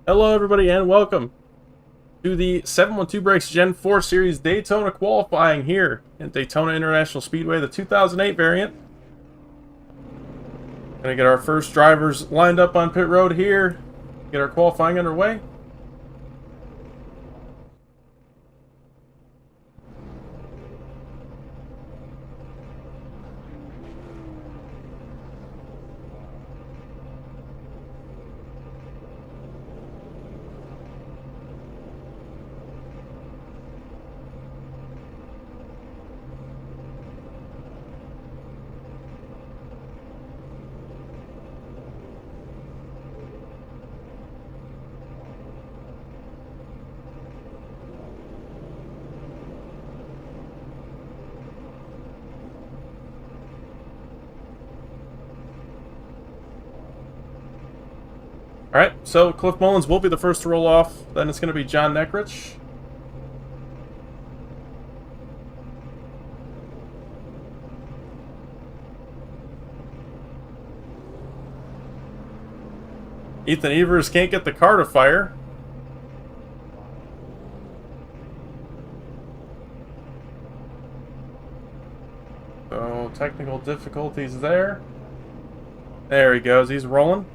Hello, everybody, and welcome to the 712 Breaks Gen 4 Series Daytona qualifying here in Daytona International Speedway, the 2008 variant. Gonna get our first drivers lined up on pit road here, get our qualifying underway. Alright, so Cliff Mullins will be the first to roll off, then it's gonna be John Neckrich. Ethan Evers can't get the car to fire. So, technical difficulties there. There he goes, he's rolling.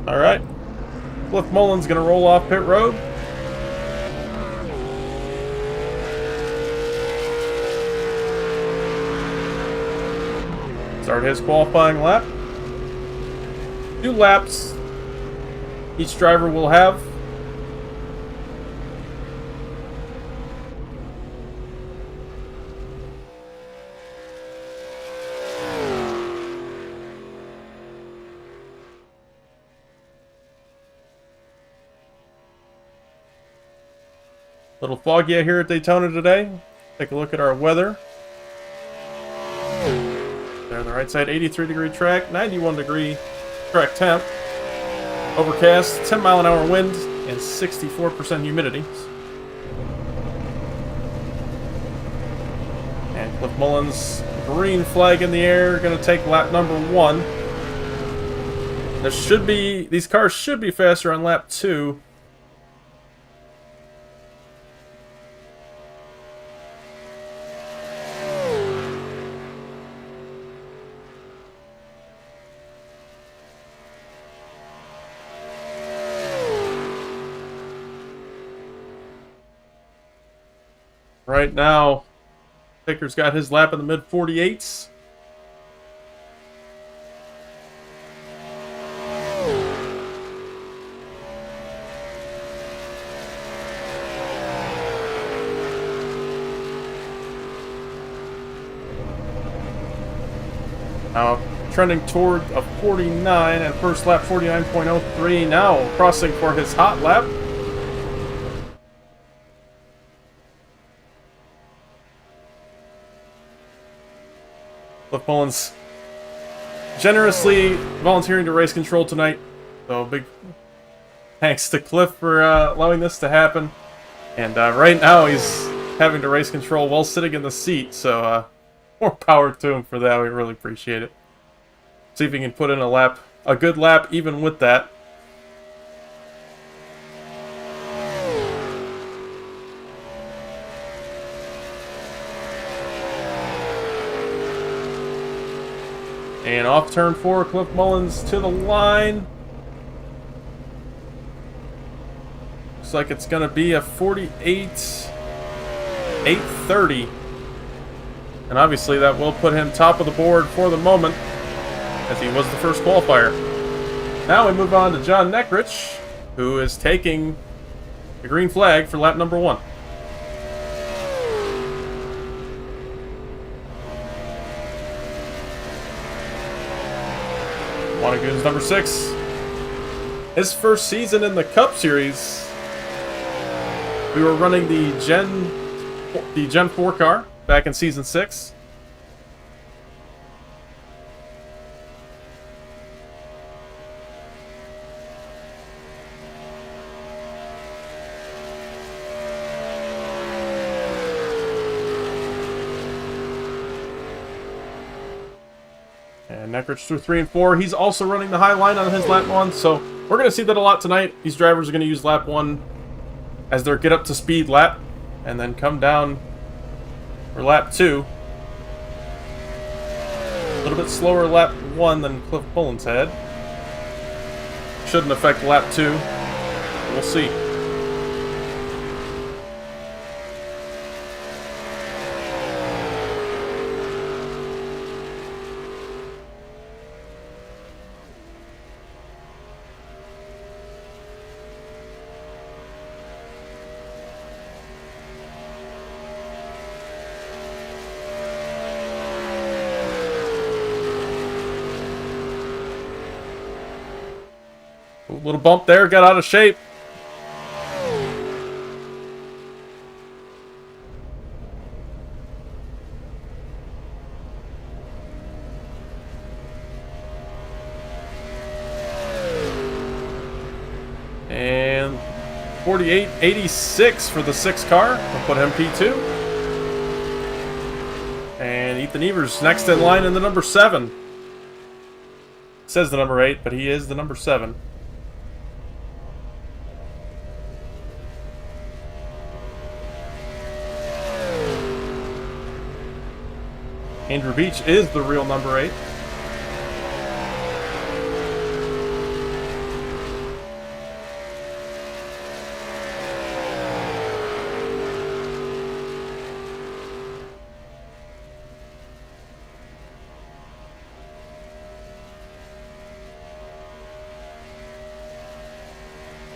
Alright. Cliff Mullins gonna roll off pit road. Start his qualifying lap. 2 laps each driver will have. Little foggy out here at Daytona today. Take a look at our weather. There on the right side, 83-degree track, 91-degree track temp. Overcast, 10-mile-an-hour wind, and 64% humidity. And Cliff Mullins, green flag in the air, going to take lap number 1. These cars should be faster on lap 2. Right now, Ticker's got his lap in the mid-48s. Now, trending toward a 49 and first lap 49.03. Now, crossing for his hot lap. Cliff Mullins generously volunteering to race control tonight. So big thanks to Cliff for allowing this to happen. And right now he's having to race control while sitting in the seat. So more power to him for that. We really appreciate it. See if he can put in a good lap even with that. And off turn 4, Cliff Mullins to the line. Looks like it's going to be a 48.830. And obviously that will put him top of the board for the moment, as he was the first qualifier. Now we move on to John Neckrich, who is taking the green flag for lap number 1. Monaghan's number 6. His first season in the Cup Series, we were running the Gen 4 car back in Season 6. And Neckrich through 3 and 4. He's also running the high line on his lap 1, so we're going to see that a lot tonight. These drivers are going to use lap 1 as their get up to speed lap, and then come down for lap 2. A little bit slower lap 1 than Cliff Bullins had. Shouldn't affect lap 2. We'll see. A little bump there, got out of shape. And 48.86 for the 6 car. We'll put him P2. And Ethan Evers next in line in the number 7. It says the number 8, but he is the number 7. Andrew Beach is the real number 8.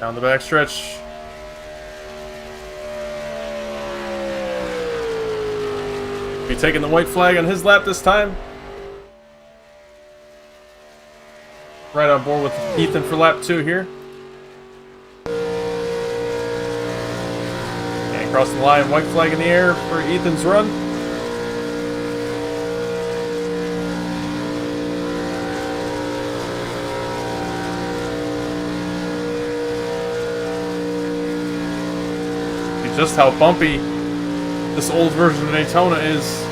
Down the backstretch. Be taking the white flag on his lap this time. Right on board with Ethan for lap 2 here. And across the line, white flag in the air for Ethan's run. See just how bumpy this old version of Daytona is.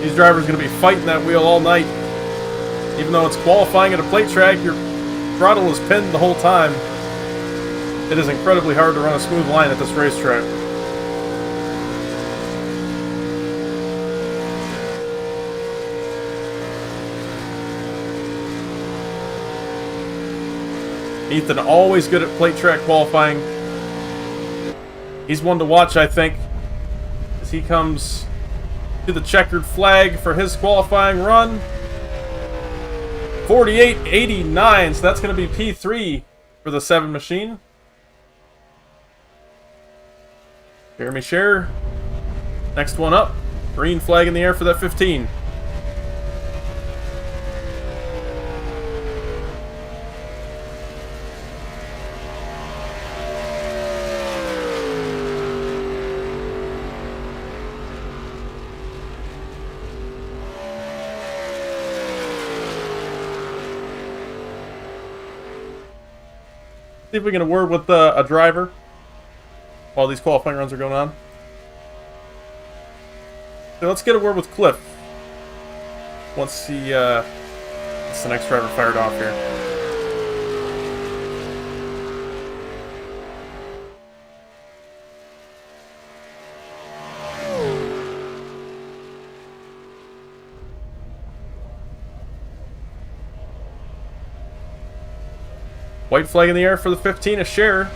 These drivers are going to be fighting that wheel all night. Even though it's qualifying at a plate track, your throttle is pinned the whole time. It is incredibly hard to run a smooth line at this racetrack. Ethan always good at plate track qualifying. He's one to watch, I think, as he comes to the checkered flag for his qualifying run. 48.89, so that's going to be P3 for the 7 machine. Jeremy Scherer, next one up. Green flag in the air for that 15. See if we can get a word with a driver while these qualifying runs are going on. So let's get a word with Cliff once he gets the next driver fired off here. White flag in the air for the 15, a Scherer.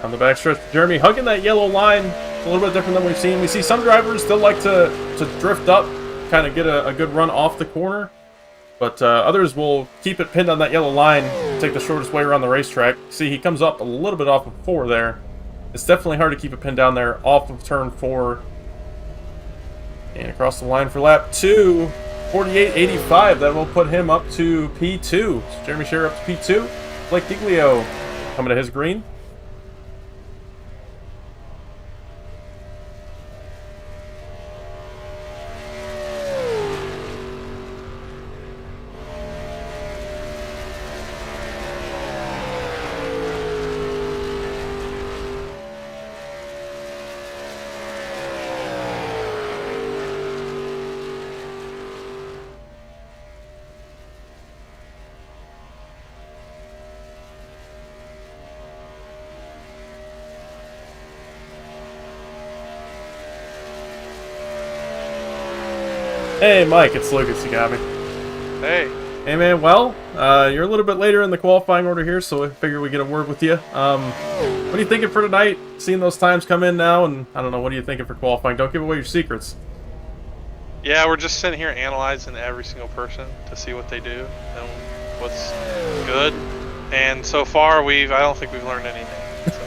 On the backstretch, Jeremy hugging that yellow line. It's a little bit different than we've seen. We see some drivers still like to drift up, kind of get a good run off the corner. But others will keep it pinned on that yellow line, take the shortest way around the racetrack. See, he comes up a little bit off of 4 there. It's definitely hard to keep it pinned down there off of turn 4. And across the line for lap 2. 48.85. That will put him up to P2. So Jeremy Scherer up to P2. Blake Giglio coming to his green. Hey, Mike, it's Lucas. You got me. Hey. Hey, man. Well, you're a little bit later in the qualifying order here, so I figure we get a word with you. What are you thinking for tonight? Seeing those times come in now, and I don't know, what are you thinking for qualifying? Don't give away your secrets. Yeah, we're just sitting here analyzing every single person to see what they do and what's good. And so far, I don't think we've learned anything. So.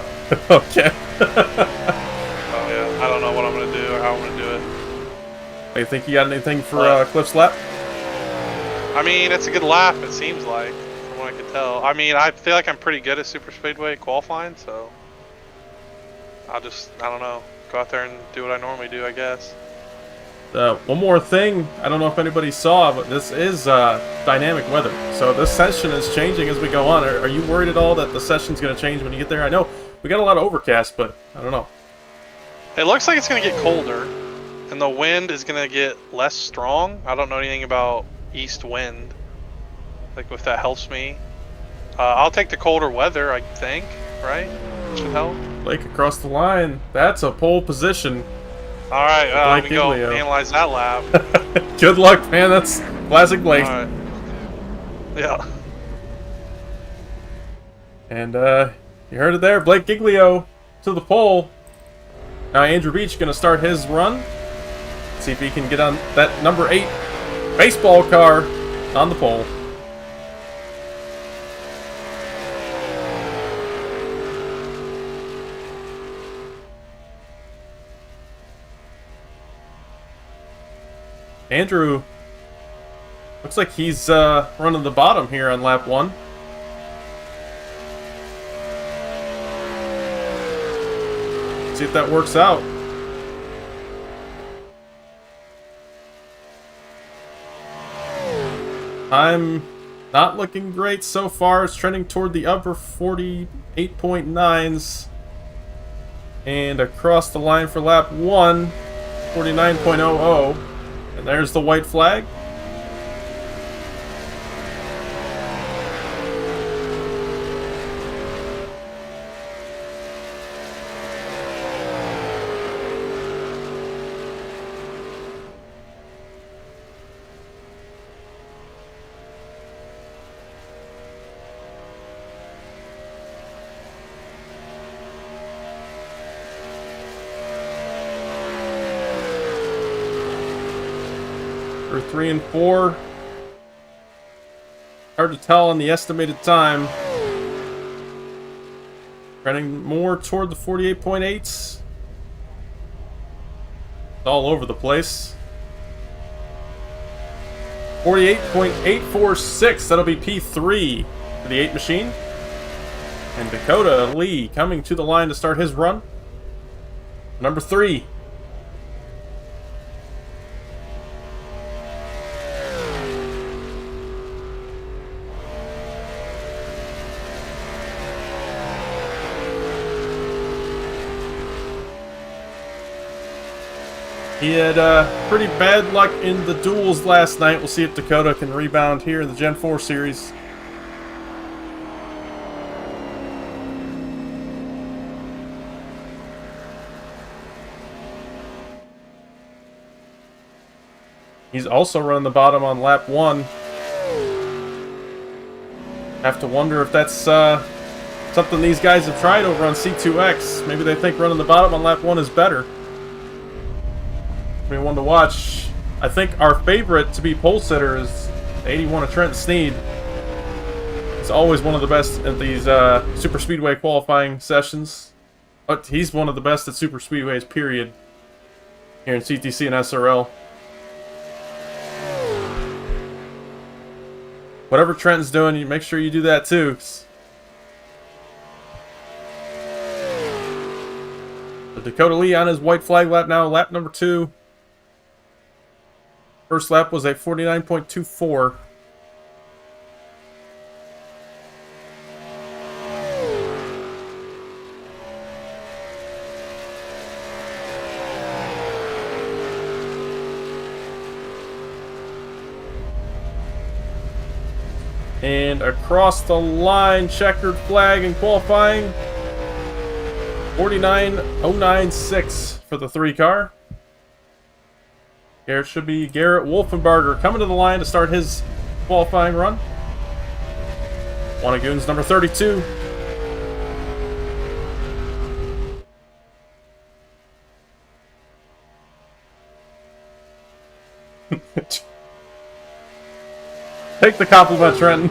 Okay. Oh yeah, I don't know what I'm gonna do or how I'm gonna do it. You think you got anything for Cliff's lap? I mean, it's a good lap, it seems like, from what I can tell. I mean, I feel like I'm pretty good at Super Speedway qualifying, so I don't know, go out there and do what I normally do, I guess. One more thing, I don't know if anybody saw, but this is dynamic weather. So this session is changing as we go on. Are you worried at all that the session's going to change when you get there? I know we got a lot of overcast, but I don't know. It looks like it's going to get colder, and the wind is going to get less strong. I don't know anything about east wind, like if that helps me. I'll take the colder weather, I think, right? Should help. Blake across the line. That's a pole position. All right, let me go analyze that lap. Good luck, man. That's classic Blake. All right. Yeah. And you heard it there. Blake Giglio to the pole. Now Andrew Beach going to start his run. See if he can get on that number 8 baseball car on the pole. Andrew looks like he's running the bottom here on lap 1. See if that works out. I'm not looking great so far. It's trending toward the upper 48.9s. And across the line for lap 1, 49.00. And there's the white flag. For 3 and 4. Hard to tell on the estimated time. Trending more toward the 48.8s. It's all over the place. 48.846. That'll be P3 for the 8 machine. And Dakota Lee coming to the line to start his run. Number 3. He had pretty bad luck in the duels last night. We'll see if Dakota can rebound here in the Gen 4 series. He's also running the bottom on lap 1. Have to wonder if that's something these guys have tried over on C2X. Maybe they think running the bottom on lap 1 is better. One to watch. I think our favorite to be pole sitter is 81 of Trent Sneed. He's always one of the best at these Super Speedway qualifying sessions. But he's one of the best at Super Speedways, period. Here in CTC and SRL. whatever Trenton's doing, you make sure you do that too. So Dakota Lee on his white flag lap now, lap number 2. First lap was a 49.24. And across the line, checkered flag in qualifying. 49.096 for the 3 car. Here it should be Garrett Wolfenbarger coming to the line to start his qualifying run. Wannagoon's number 32. Take the compliment, Trenton.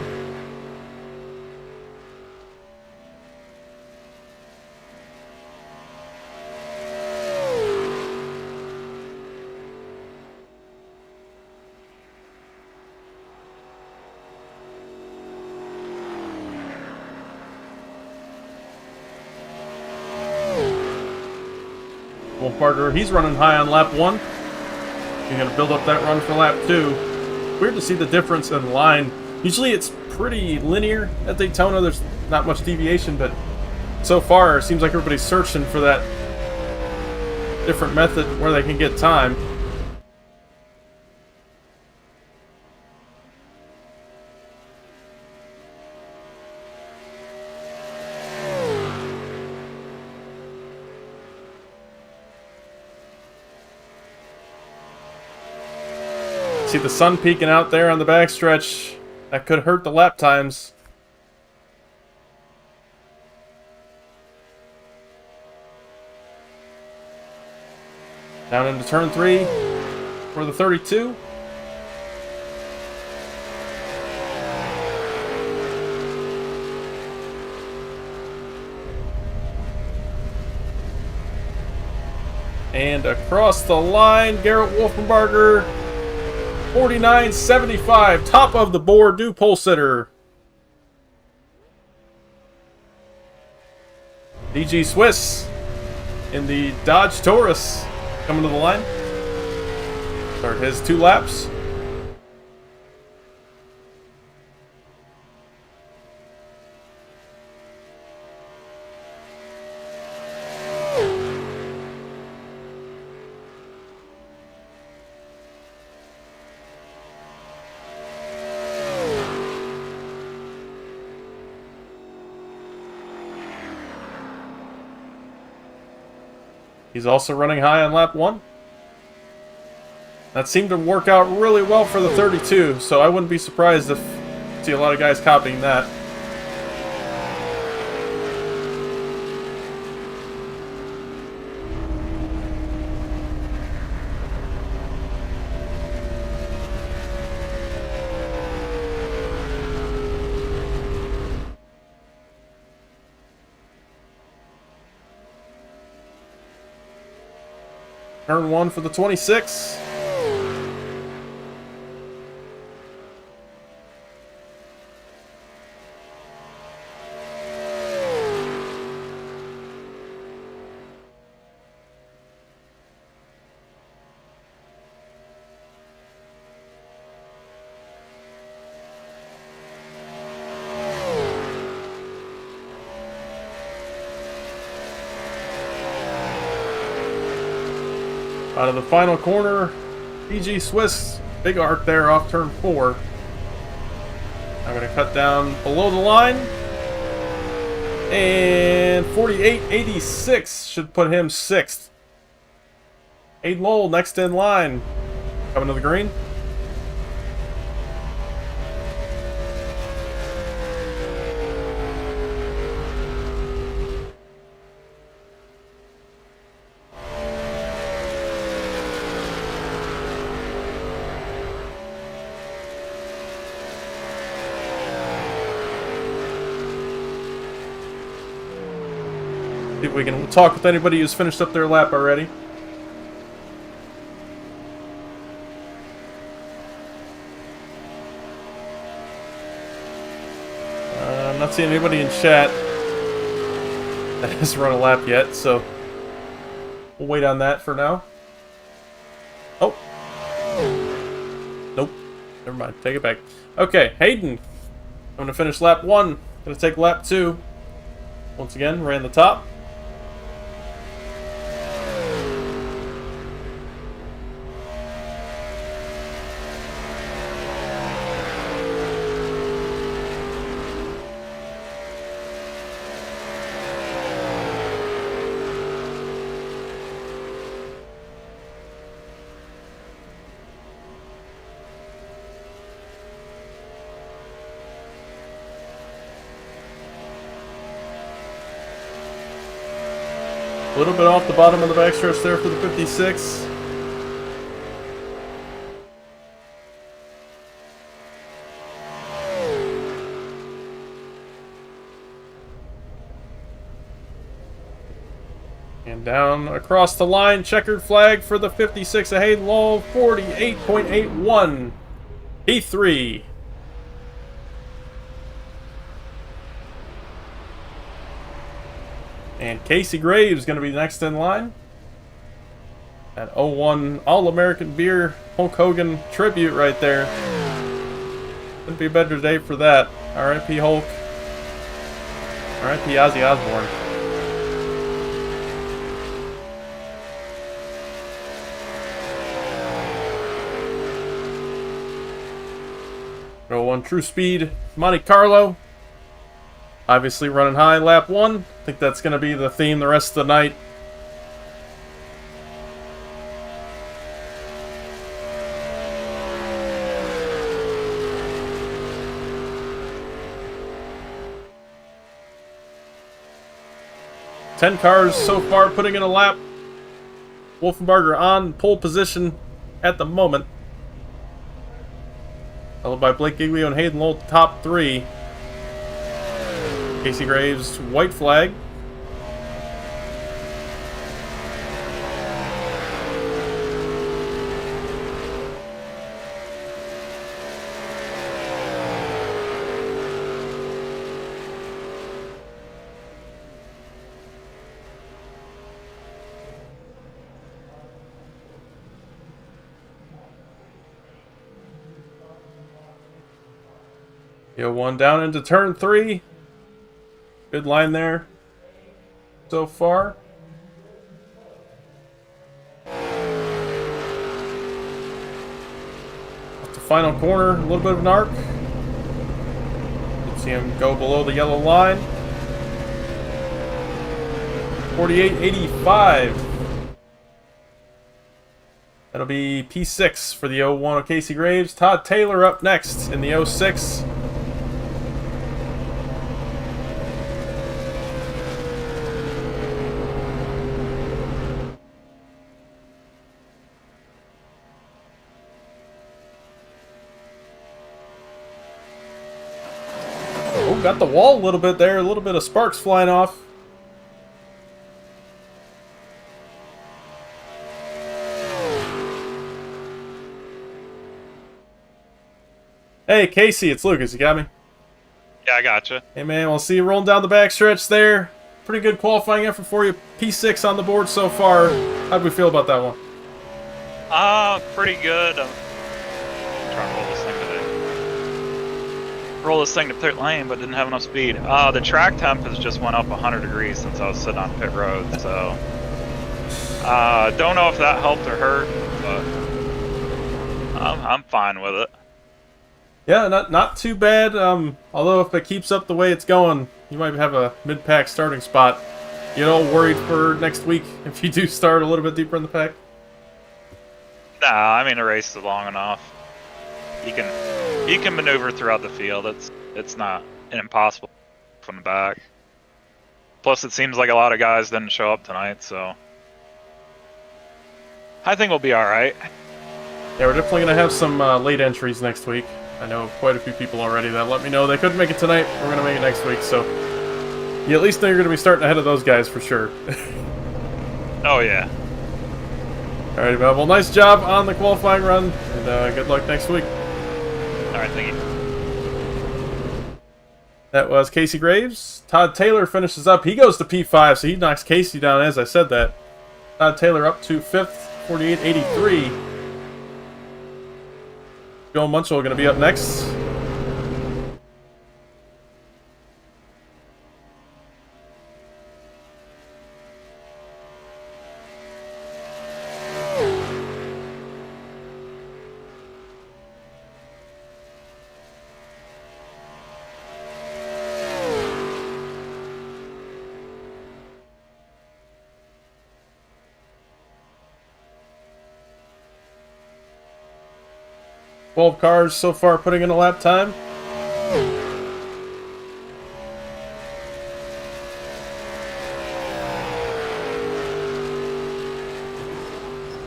Wolfbarger, he's running high on lap 1. You're going to build up that run for lap 2. Weird to see the difference in line. Usually it's pretty linear at Daytona. There's not much deviation, but so far it seems like everybody's searching for that different method where they can get time. See the sun peeking out there on the backstretch. That could hurt the lap times. Down into turn 3 for the 32. And across the line, Garrett Wolfenbarger. 49.75, top of the board, new pole sitter. DG Swiss in the Dodge Taurus coming to the line. Start his 2 laps. He's also running high on lap 1. That seemed to work out really well for the 32, so I wouldn't be surprised if you see a lot of guys copying that. Turn 1 for the 26. Out of the final corner, DG Swiss, big arc there off turn 4. I'm going to cut down below the line. And 48.86 should put him 6th. Aiden Lowell next in line. Coming to the green. See if we can talk with anybody who's finished up their lap already. seeing anybody in chat that has run a lap yet, so we'll wait on that for now. Oh. Nope. Never mind. Take it back. Okay, Hayden. I'm going to finish lap 1. Going to take lap 2. Once again, ran the top. A little bit off the bottom of the backstretch there for the 56. And down across the line, checkered flag for the 56 of Hayden Lowell, 48.81. P3. And Casey Graves going to be next in line. That 01 All-American Beer Hulk Hogan tribute right there. Couldn't be a better day for that. R.I.P. Hulk. R.I.P. Ozzy Osbourne. '01 True Speed Monte Carlo. Obviously running high lap 1. I think that's going to be the theme the rest of the night. Ten cars so far putting in a lap. Wolfenbarger on pole position at the moment. Followed by Blake Giglio and Hayden Lowell, top 3. Casey Graves, white flag. Yo, 1 down into turn 3. Good line there so far. At the final corner, a little bit of an arc. You can see him go below the yellow line. 48.85. That'll be P6 for the 01 of Casey Graves. Todd Taylor up next in the 06. Got the wall a little bit there, a little bit of sparks flying off. Hey Casey, it's Lucas, you got me? Yeah, I gotcha. Hey man, we'll see you rolling down the backstretch there. Pretty good qualifying effort for you. P6 on the board so far. How'd we feel about that one? Pretty good. I'm trying to roll this thing today. Roll this thing to pit lane, but didn't have enough speed. The track temp has just went up 100 degrees since I was sitting on pit road, so don't know if that helped or hurt, but I'm fine with it. Yeah, not too bad. Although if it keeps up the way it's going, you might have a mid-pack starting spot. You know, worried for next week if you do start a little bit deeper in the pack? Nah, I mean the race is long enough. You can maneuver throughout the field. It's not impossible from the back. Plus, it seems like a lot of guys didn't show up tonight, so I think we'll be all right. Yeah, we're definitely gonna have some late entries next week. I know quite a few people already that let me know they couldn't make it tonight. We're gonna make it next week, so you at least know you're gonna be starting ahead of those guys for sure. Oh yeah. Alrighty, Bob. Well, nice job on the qualifying run, and good luck next week. All right, thank you. That was Casey Graves. Todd Taylor finishes up. He goes to P5, so he knocks Casey down as I said that. Todd Taylor up to 5th, 48.83. Joe Munchell going to be up next. Twelve cars so far putting in a lap time.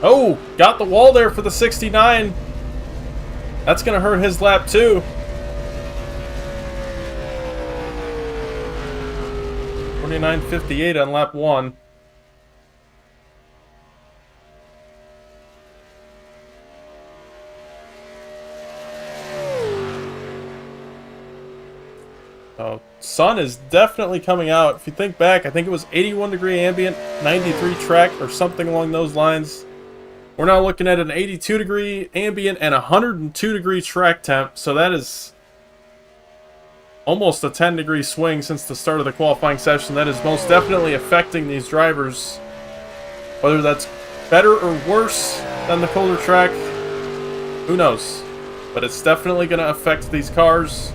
Oh, got the wall there for the 69. That's going to hurt his lap too. 49.58 on lap 1. Oh, sun is definitely coming out. If you think back, I think it was 81 degree ambient, 93 track, or something along those lines. We're now looking at an 82 degree ambient and 102 degree track temp, so that is almost a 10 degree swing since the start of the qualifying session. That is most definitely affecting these drivers. Whether that's better or worse than the colder track, who knows? But it's definitely going to affect these cars.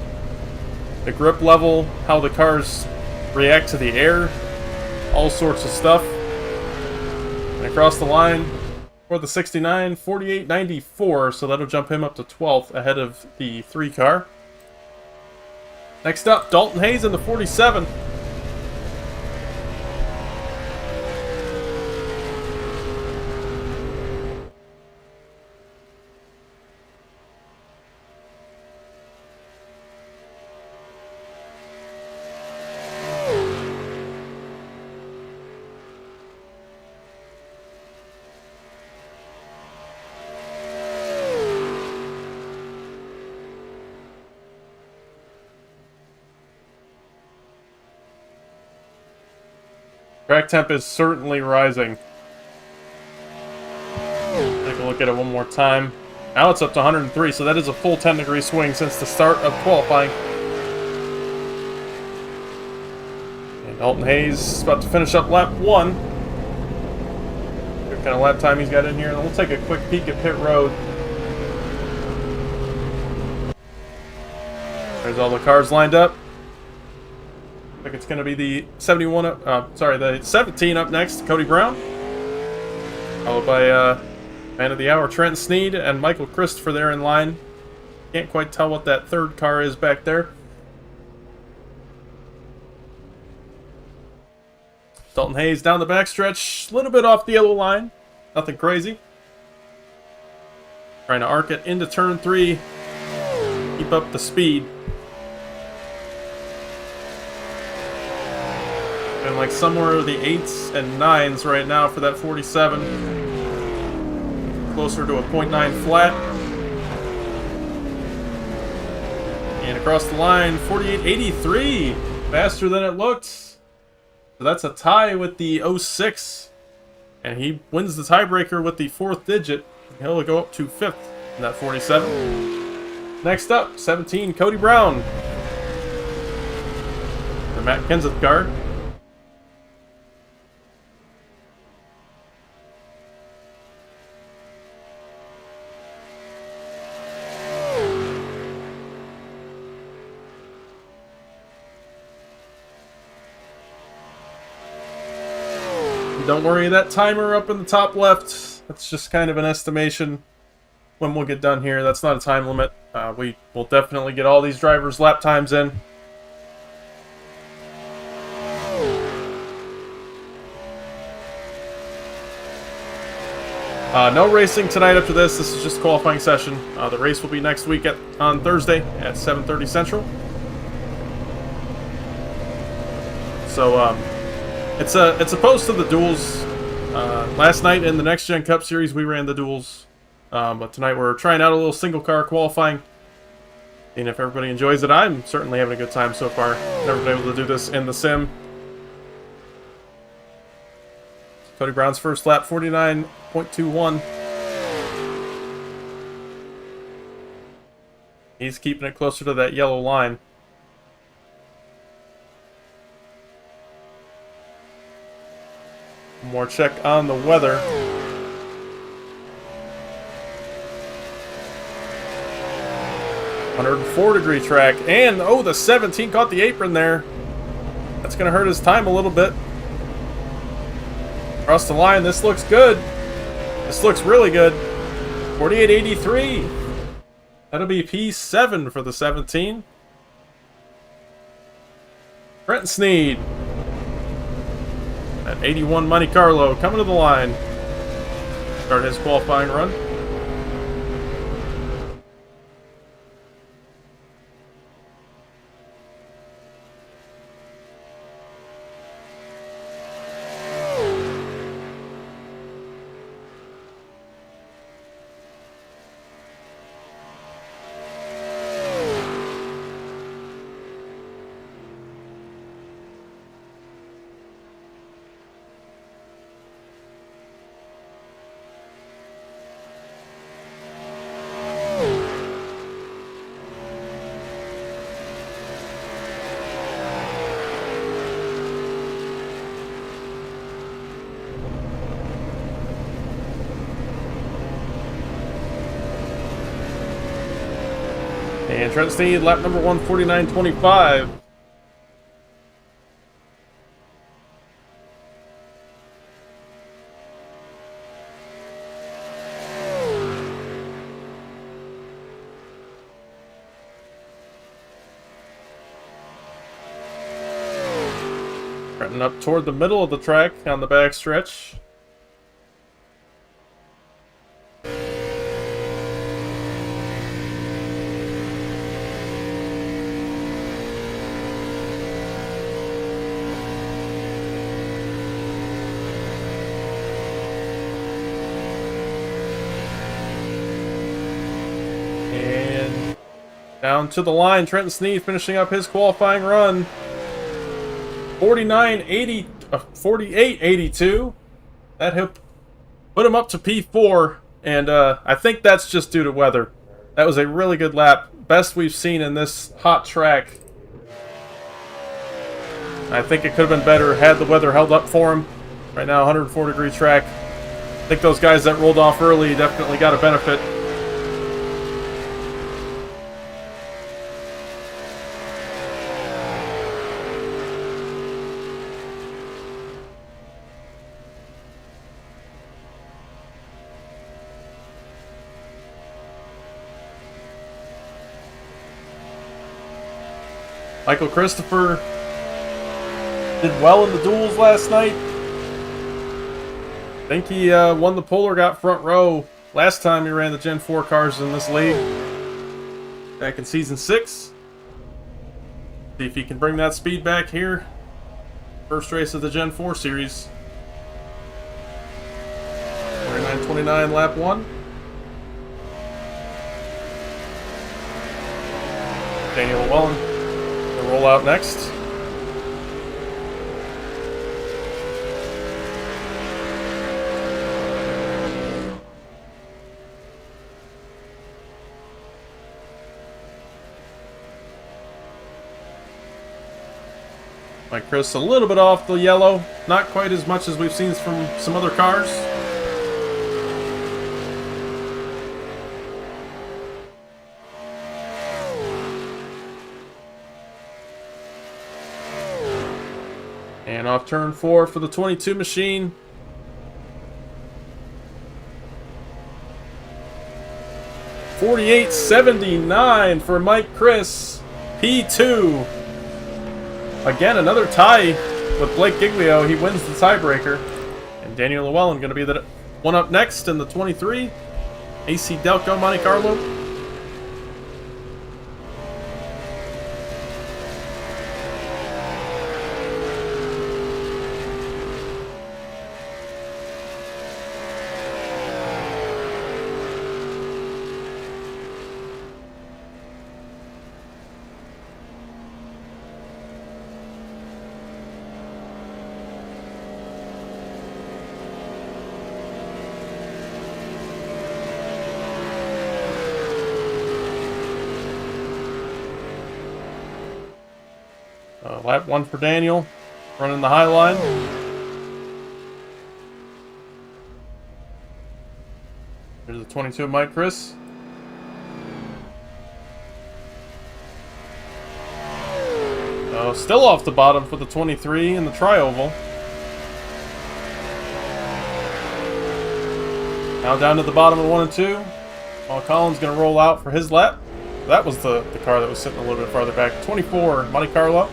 The grip level, how the cars react to the air, all sorts of stuff. And across the line for the 69, 48.94, so that'll jump him up to 12th ahead of the 3 car. Next up, Dalton Hayes in the 47. Track temp is certainly rising. Take a look at it one more time. Now it's up to 103, so that is a full 10 degree swing since the start of qualifying. And Dalton Hayes is about to finish up lap 1. What kind of lap time he's got in here. And we'll take a quick peek at pit road. There's all the cars lined up. I think it's going to be the 71 the 17 up next, Cody Brown. Followed by man of the hour, Trent Sneed, and Michael Christopher there in line. Can't quite tell what that third car is back there. Dalton Hayes down the backstretch, a little bit off the yellow line. Nothing crazy. Trying to arc it into turn 3. Keep up the speed. And like somewhere the 8s and 9s right now for that 47. Closer to a 0.9 flat. And across the line, 48.83. Faster than it looked. So that's a tie with the 06. And he wins the tiebreaker with the 4th digit. He'll go up to 5th in that 47. Next up, 17, Cody Brown. The Matt Kenseth car. Don't worry, that timer up in the top left, that's just kind of an estimation when we'll get done here. That's not a time limit. We will definitely get all these drivers' lap times in. No racing tonight after this. This is just a qualifying session. The race will be next week on Thursday at 7:30 Central. So, it's opposed to the duels. Last night in the Next Gen Cup Series, we ran the duels. But tonight we're trying out a little single car qualifying. And if everybody enjoys it, I'm certainly having a good time so far. Never been able to do this in the sim. Cody Brown's first lap, 49.21. He's keeping it closer to that yellow line. One more check on the weather. .104-degree track, and oh, the 17 caught the apron there. That's going to hurt his time a little bit. Across the line, this looks good. This looks really good. 48.83. That'll be P7 for the 17. Brent Sneed. At 81 Monte Carlo coming to the line. Start his qualifying run. And Trent Sneed, lap number 149.25. Trenton up toward the middle of the track on the back stretch. Down to the line, Trenton Sneed finishing up his qualifying run. 48.82. That put him up to P4, and I think that's just due to weather. That was a really good lap. Best we've seen in this hot track. I think it could have been better had the weather held up for him. Right now, 104-degree track. I think those guys that rolled off early definitely got a benefit. Michael Christopher did well in the duels last night. I think he won the Polar, got front row last time he ran the Gen 4 cars in this league. Back in Season 6. See if he can bring that speed back here. First race of the Gen 4 series. 49.29 lap 1. Daniel Llewellyn will roll out next. Like Chris, a little bit off the yellow, not quite as much as we've seen from some other cars. And off turn 4 for the 22 machine. .48.79 for Mike Chris, P2. Again, another tie with Blake Giglio. He wins the tiebreaker. And Daniel Llewellyn going to be the one up next in the 23. AC Delco Monte Carlo. Lap 1 for Daniel, running the high line. Here's the 22 Mike Chris. Still off the bottom for the 23 in the tri-oval. Now down to the bottom of 1 and 2. While Colin's going to roll out for his lap. That was the car that was sitting a little bit farther back. 24, Monte Carlo.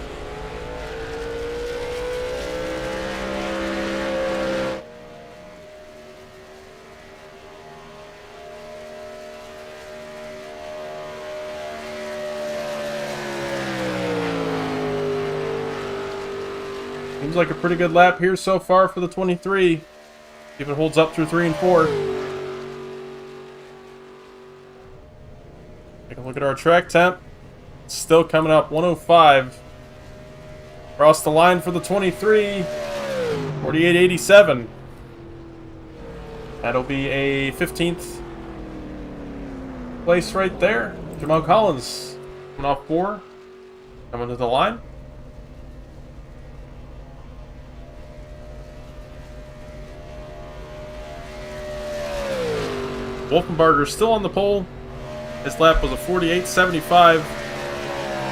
Seems like a pretty good lap here so far for the 23. See if it holds up through 3 and 4. Take a look at our track temp. It's still coming up 105. Across the line for the 23. 48.87. That'll be a 15th place right there. Jamal Collins coming off 4. Coming to the line. Wolfenbarger still on the pole. His lap was a 48.75.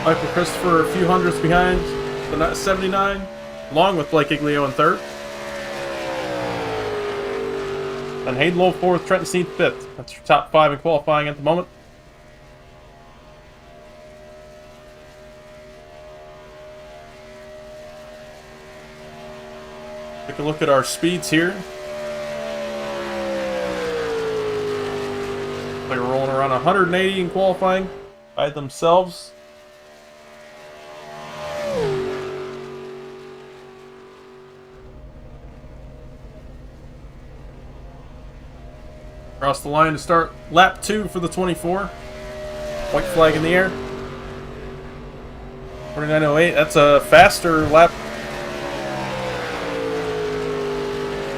Michael Christopher a few hundredths behind the 79, along with Blake Iglio in 3rd. And Hayden Lowe 4th, Trenton Sneed 5th. That's your top 5 in qualifying at the moment. Take a look at our speeds here. They're rolling around 180 in qualifying by themselves. Across the line to start lap 2 for the 24. White flag in the air. 49.08. That's a faster lap.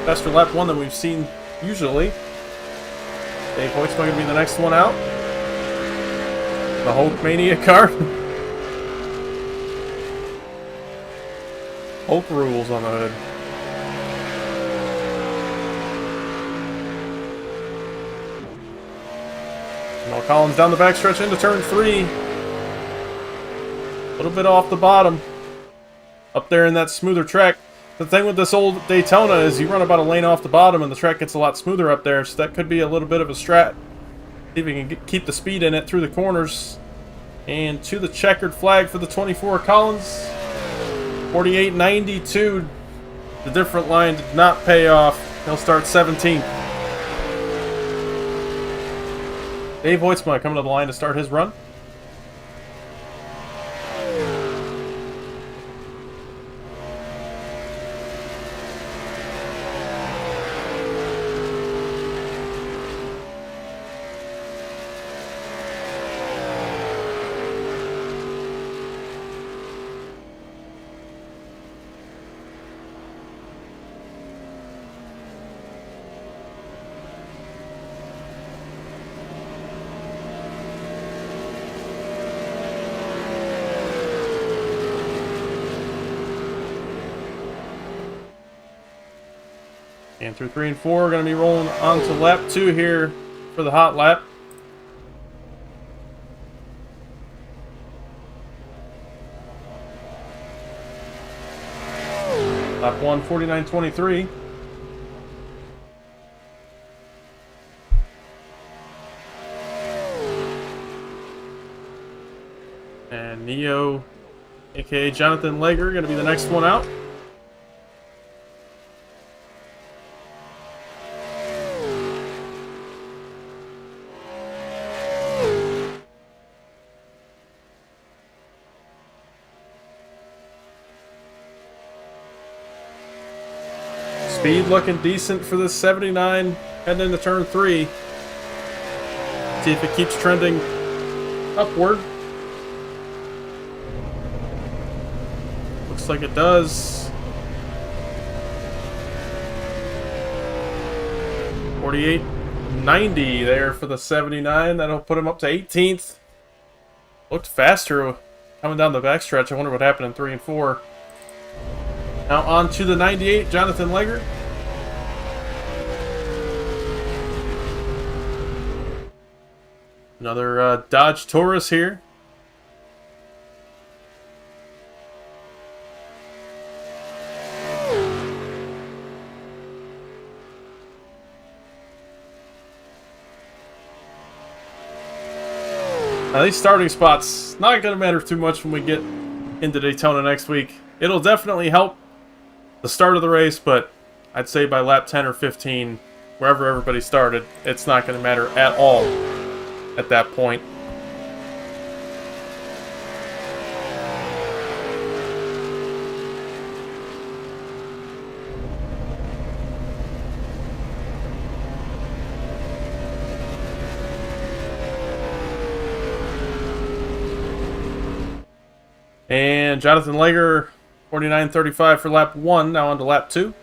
Faster lap 1 than we've seen usually. Dave Hoyt's going to be the next one out. The Hulk Mania car. Hulk rules on the hood. Jamal Collins down the backstretch into turn 3. A little bit off the bottom. Up there in that smoother track. The thing with this old Daytona is you run about a lane off the bottom and the track gets a lot smoother up there, so that could be a little bit of a strat. See if we can keep the speed in it through the corners. And to the checkered flag for the 24 Collins. 48.92. The different line did not pay off. He'll start 17th. Dave Hoytsma coming to the line to start his run. And through 3 and 4, we're going to be rolling on to lap 2 here for the hot lap. Lap 1, 49.23. And Neo, aka Jonathan Lager, going to be the next one out. Speed looking decent for this 79 heading into turn 3. See if it keeps trending upward. Looks like it does. 48.90 there for the 79. That'll put him up to 18th. Looked faster coming down the backstretch. I wonder what happened in 3 and 4. Now on to the 98, Jonathan Leger. Another Dodge Taurus here. Now these starting spots, not going to matter too much when we get into Daytona next week. It'll definitely help the start of the race, but I'd say by lap 10 or 15, wherever everybody started, it's not going to matter at all at that point. And Jonathan Leger, 49.35 for lap 1, now on to lap 2.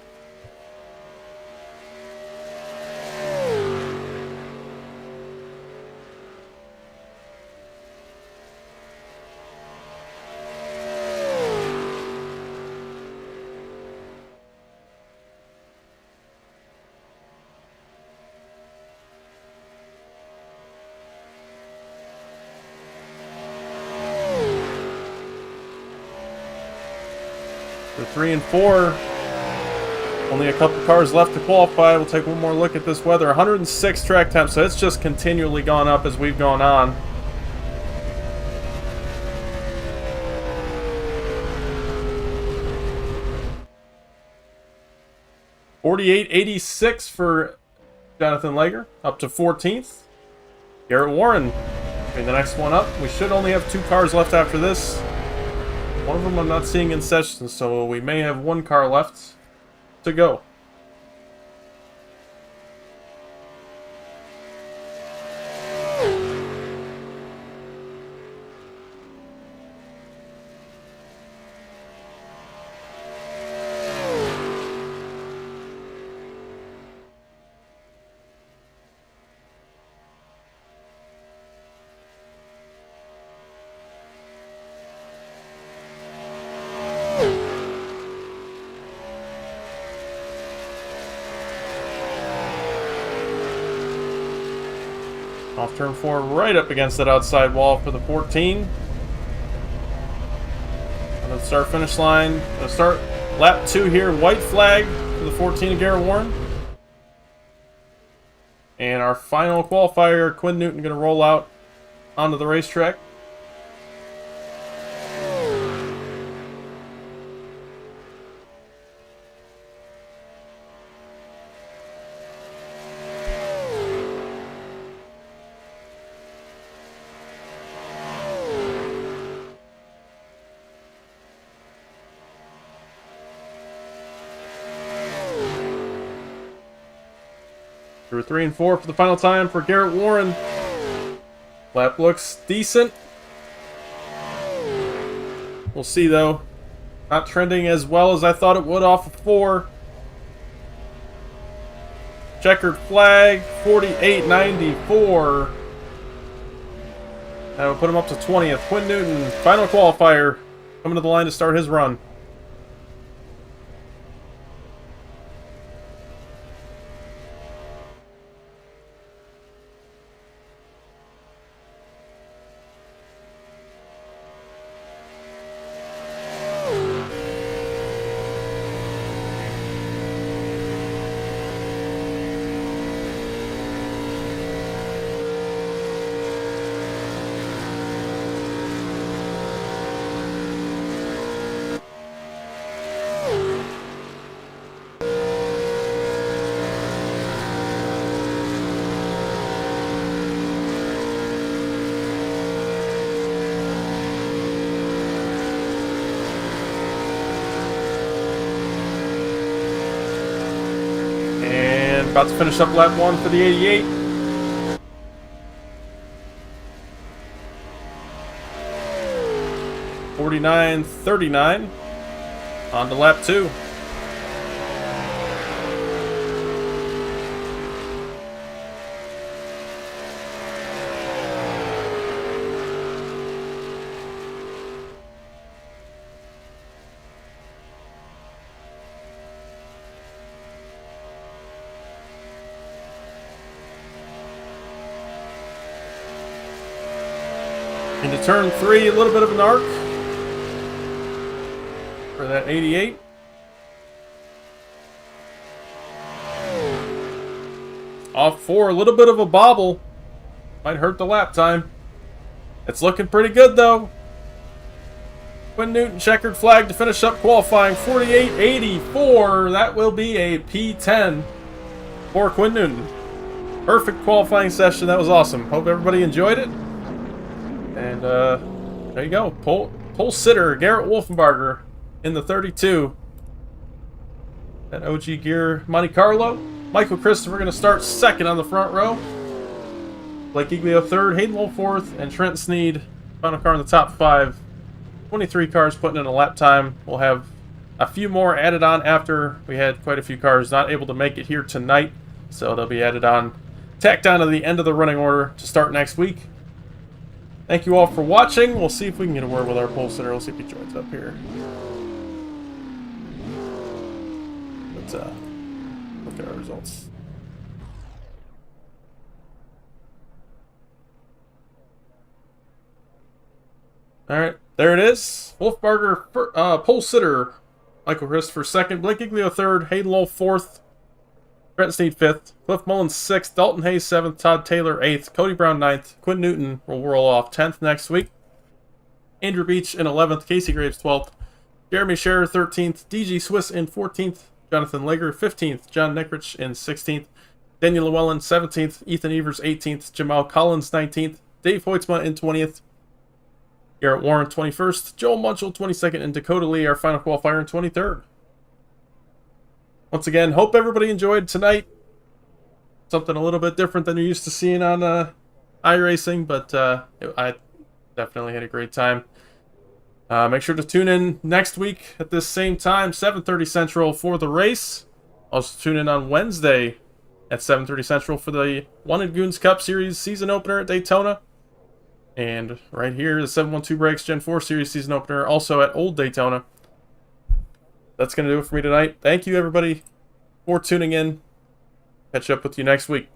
For 3 and 4, only a couple cars left to qualify. We'll take one more look at this weather. 106 track temps, so it's just continually gone up as we've gone on. .4886 for Jonathan Leger, up to 14th. Garrett Warren being the next one up. We should only have 2 cars left after this. One of them I'm not seeing in session, so we may have 1 car left to go. Off turn 4, right up against that outside wall for the 14. On the start-finish line, gonna start lap 2 here. White flag for the 14 of Garrett Warren. And our final qualifier, Quinn Newton, gonna roll out onto the racetrack. Through 3 and 4 for the final time for Garrett Warren. Lap looks decent. We'll see though. Not trending as well as I thought it would off of 4. Checkered flag, 48.94. That will put him up to 20th. Quinn Newton, final qualifier, coming to the line to start his run. About to finish up lap 1 for the 88. .49.39. On to lap 2. Into turn 3, a little bit of an arc for that 88. Off 4, a little bit of a bobble. Might hurt the lap time. It's looking pretty good though. Quinn Newton checkered flag to finish up qualifying 48.84. That will be a P10 for Quinn Newton. Perfect qualifying session. That was awesome. Hope everybody enjoyed it. And there you go. Pole sitter Garrett Wolfenbarger in the 32. That OG Gear Monte Carlo. Michael Christopher going to start second on the front row. Blake Giglio third, Hayden Wolf fourth, and Trent Sneed final car in the top 5. 23 cars putting in a lap time. We'll have a few more added on after. We had quite a few cars not able to make it here tonight, so they'll be added on, tacked down to the end of the running order to start next week. Thank you all for watching. We'll see if we can get a word with our pole sitter. We'll see if he joins up here. Let's look at our results. Alright, there it is. Wolfbarger, pole sitter. Michael Christopher second. Blake Giglio third. Hayden Lowell fourth. Trent Sneed fifth. Cliff Mullins sixth. Dalton Hayes seventh. Todd Taylor eighth. Cody Brown ninth. Quinn Newton will roll off 10th next week. Andrew Beach in 11th. Casey Graves 12th. Jeremy Scherer 13th. DG Swiss in 14th. Jonathan Lager 15th. John Nickrich in 16th. Daniel Llewellyn 17th. Ethan Evers 18th. Jamal Collins 19th. Dave Hoitzma in 20th. Garrett Warren 21st. Joel Munchell 22nd. And Dakota Lee, our final qualifier, in 23rd. Once again, hope everybody enjoyed tonight. Something a little bit different than you're used to seeing on iRacing, but I definitely had a great time. Make sure to tune in next week at this same time, 7:30 Central, for the race. Also tune in on Wednesday at 7:30 Central for the Wanted Goons Cup Series season opener at Daytona. And right here, the 712Breaks Gen 4 Series season opener, also at Old Daytona. That's going to do it for me tonight. Thank you, everybody, for tuning in. Catch up with you next week.